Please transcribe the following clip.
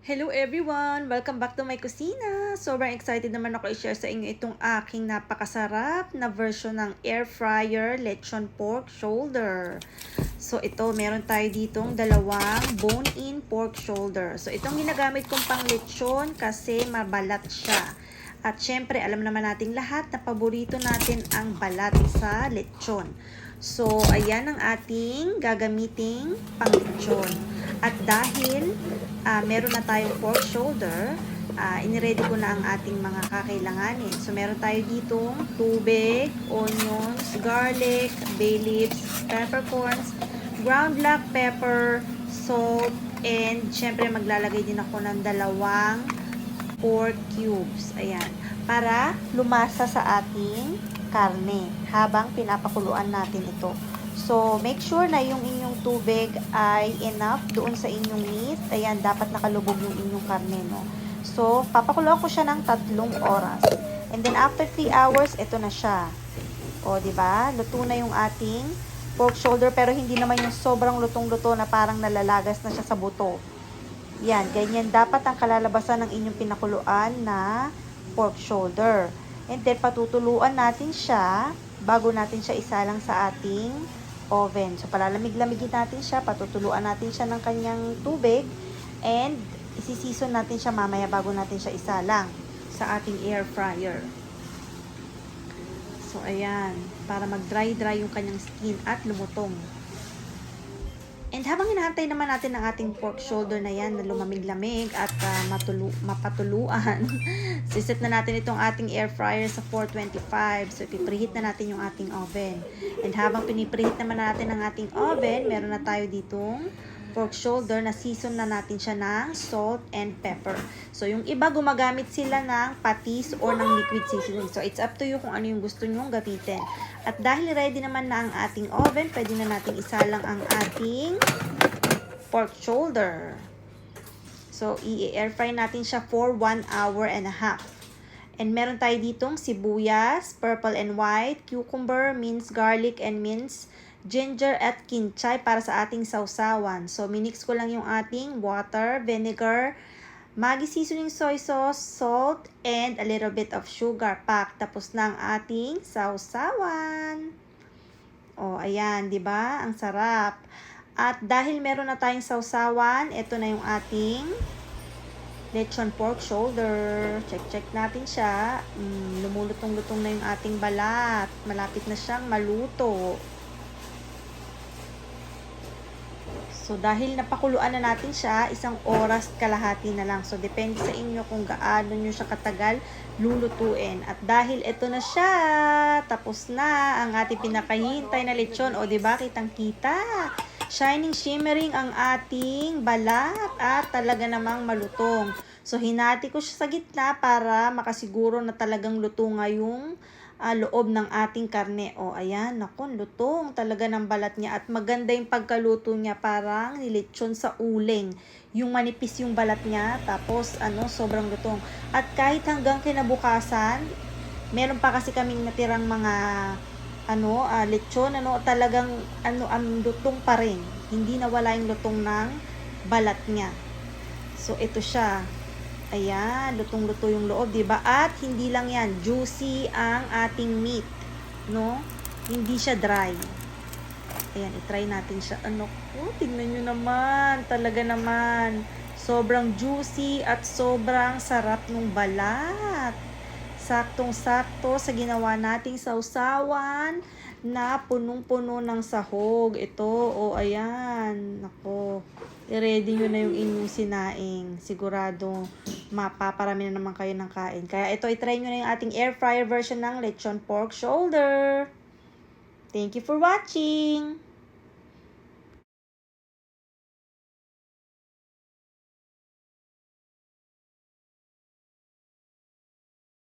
Hello everyone! Welcome back to my kusina! Sobrang excited naman ako i-share sa inyo itong aking napakasarap na version ng air fryer lechon pork shoulder. So ito, meron tayo ditong dalawang bone-in pork shoulder. So itong ginagamit kong pang lechon kasi mabalat siya. At syempre, alam naman nating lahat na paborito natin ang balat sa lechon. So ayan ang ating gagamiting pang lechon. At dahil meron na tayong pork shoulder, iniready ko na ang ating mga kakailanganin. So, meron tayo ditong tubig, onions, garlic, bay leaves, peppercorns, ground black pepper, salt, and syempre maglalagay din ako ng dalawang pork cubes. Ayan. Para lumasa sa ating karne habang pinapakuluan natin ito. So, make sure na yung inyong tubig ay enough doon sa inyong meat. Ayan, dapat nakalubog yung inyong karne, no? So, papakuluan ko siya ng 3 oras. And then, after 3 hours, ito na siya. O, diba? Luto na yung ating pork shoulder, pero hindi naman yung sobrang lutong-luto na parang nalalagas na siya sa buto. Yan, ganyan dapat ang kalalabasan ng inyong pinakuluan na pork shoulder. And then, patutuluan natin siya bago natin siya isalang sa ating oven. So, palalamig-lamigin natin siya, patutuluan natin siya ng kanyang tubig, and isisison natin siya mamaya bago natin siya isalang sa ating air fryer. So, ayan, para mag-dry-dry yung kanyang skin at lumutong. And habang hinahantay naman natin ang ating pork shoulder na yan na lumamig-lamig at mapatuluan, siset na natin itong ating air fryer sa 425. So, ipipreheat na natin yung ating oven. And habang pinipreheat naman natin ang ating oven, meron na tayo ditong pork shoulder na season na natin siya ng salt and pepper. So, yung iba gumagamit sila ng patis or ng liquid seasoning. So, it's up to you kung ano yung gusto nyong gamitin. At dahil ready naman na ang ating oven, pwede na natin isalang ang ating pork shoulder. So, i-air fry natin siya for 1 hour and a half. And meron tayo ditong sibuyas, purple and white, cucumber, minced garlic, and minced ginger at kinchay para sa ating sausawan. So, minix ko lang yung ating water, vinegar, Maggi seasoning soy sauce, salt, and a little bit of sugar pack. Tapos na ang ating sausawan. O, ayan, di ba? Ang sarap. At dahil meron na tayong sausawan, ito na yung ating lechon pork shoulder. Check natin siya. Lumulutong-lutong na yung ating balat. Malapit na siyang maluto. So, dahil napakuluan na natin siya, 1 oras kalahati na lang. So, depende sa inyo kung gaano nyo siya katagal lulutuin. At dahil ito na siya, tapos na ang ating pinakahintay na lechon. O, diba? Kitang-kita. Shining, shimmering ang ating balat at talaga namang malutong. So, hinati ko siya sa gitna para makasiguro na talagang luto nga yung loob ng ating karne. O, ayan, naku, lutong talaga ng balat niya. At maganda yung pagkaluto niya, parang nilechon sa uling. Yung manipis yung balat niya, tapos, sobrang lutong. At kahit hanggang kinabukasan, meron pa kasi kaming natirang mga, lechon, talagang, ang lutong pa rin. Hindi nawala yung lutong ng balat niya. So, ito siya. Ayan, lutong-luto yung loob, 'di ba? At hindi lang 'yan, juicy ang ating meat, no? Hindi siya dry. Ayan, i-try natin siya. Tingnan niyo naman, talaga naman. Sobrang juicy at sobrang sarap ng balat. Saktong-sakto sa ginawa nating sausawan na punong-puno ng sahog. Ito, ayan. Nako, i-ready nyo na yung inyong sinaing. Sigurado mapaparami na naman kayo ng kain. Kaya ito, i-try nyo na yung ating air fryer version ng lechon pork shoulder. Thank you for watching!